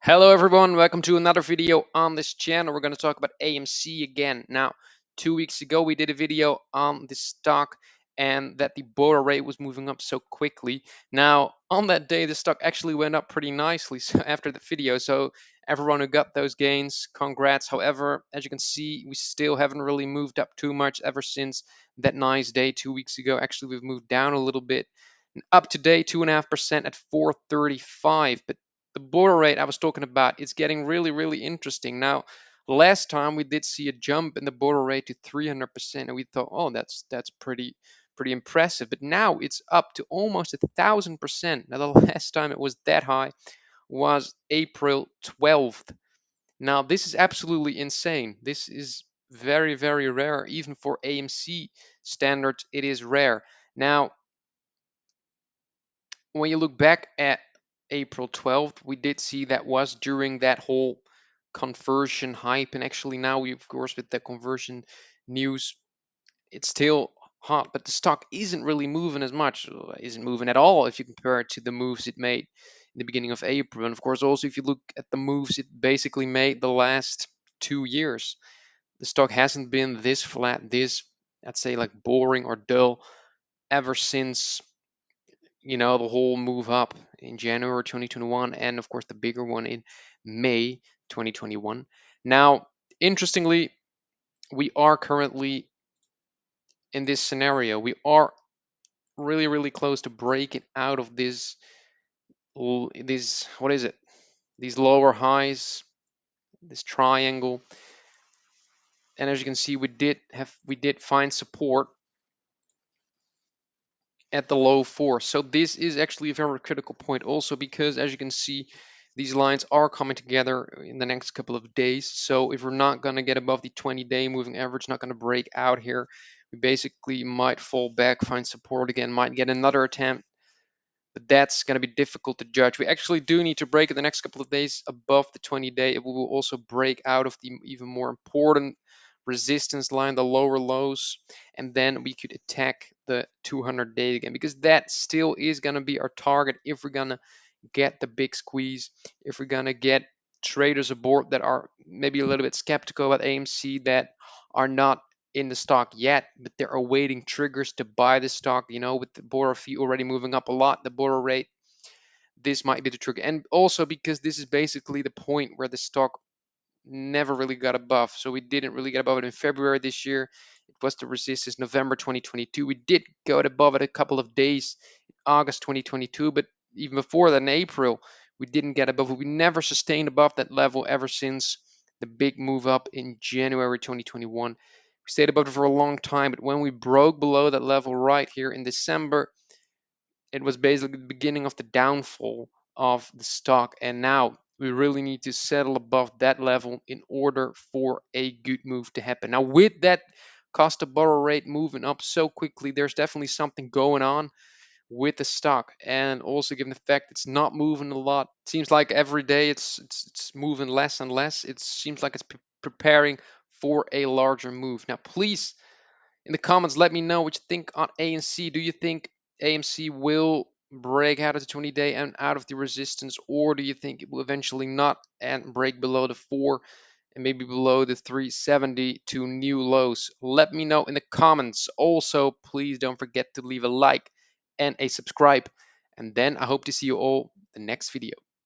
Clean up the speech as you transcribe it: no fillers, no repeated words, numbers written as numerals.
Hello everyone, welcome to another video on this channel. We're going to talk about AMC again. Now, 2 weeks ago we did a video on the stock and that the border rate was moving up so quickly. Now, on that day the stock actually went up pretty nicely so after the video. So everyone who got those gains, congrats. However, as you can see, we still haven't really moved up too much ever since that nice day 2 weeks ago. Actually, we've moved down a little bit. Up today, 2.5% at 435. But the border rate I was talking about, it's getting really, really interesting. Now, last time we did see a jump in the border rate to 300%, and we thought, oh, that's pretty impressive. But now it's up to almost 1,000%. Now, the last time it was that high was April 12th. Now, this is absolutely insane. This is very, very rare. Even for AMC standards, it is rare. Now, when you look back at April 12th, we did see that was during that whole conversion hype. And actually, now we, of course, with the conversion news, it's still hot, but the stock isn't really moving as much, isn't moving at all if you compare it to the moves it made in the beginning of April. And of course, also, if you look at the moves it basically made the last 2 years, the stock hasn't been this flat, this, I'd say, like boring or dull ever since the whole move up in January 2021, and of course the bigger one in May 2021. Now, interestingly, we are currently in this scenario. We are really, really close to breaking out of these, what is it? These lower highs, this triangle. And as you can see, we did find support at the low four. So this is actually a very critical point also because, as you can see, these lines are coming together in the next couple of days. So if we're not going to get above the 20-day moving average, not going to break out here, we basically might fall back, find support again, might get another attempt, but that's going to be difficult to judge. We actually do need to break in the next couple of days above the 20-day. It will also break out of the even more important resistance line, the lower lows, and then we could attack the 200-day again, because that still is going to be our target if we're going to get the big squeeze, if we're going to get traders aboard that are maybe a little bit skeptical about AMC, that are not in the stock yet, but they're awaiting triggers to buy the stock. With the border fee already moving up a lot, the border rate, this might be the trigger. And also because this is basically the point where the stock never really got above. So we didn't really get above it in February this year. It was the resistance November 2022. We did go above it a couple of days in August 2022, but even before that in April, we didn't get above it. We never sustained above that level ever since the big move up in January 2021. We stayed above it for a long time, but when we broke below that level right here in December, it was basically the beginning of the downfall of the stock. And now we really need to settle above that level in order for a good move to happen. Now, with that cost of borrow rate moving up so quickly, there's definitely something going on with the stock. And also, given the fact it's not moving a lot, it seems like every day it's moving less and less. It seems like it's preparing for a larger move. Now, please, in the comments, let me know what you think on AMC. Do you think AMC will break out of the 20-day and out of the resistance, or do you think it will eventually not and break below the 4 and maybe below the 370 to new lows? Let me know in the comments. Also, please don't forget to leave a like and a subscribe. And then I hope to see you all the next video.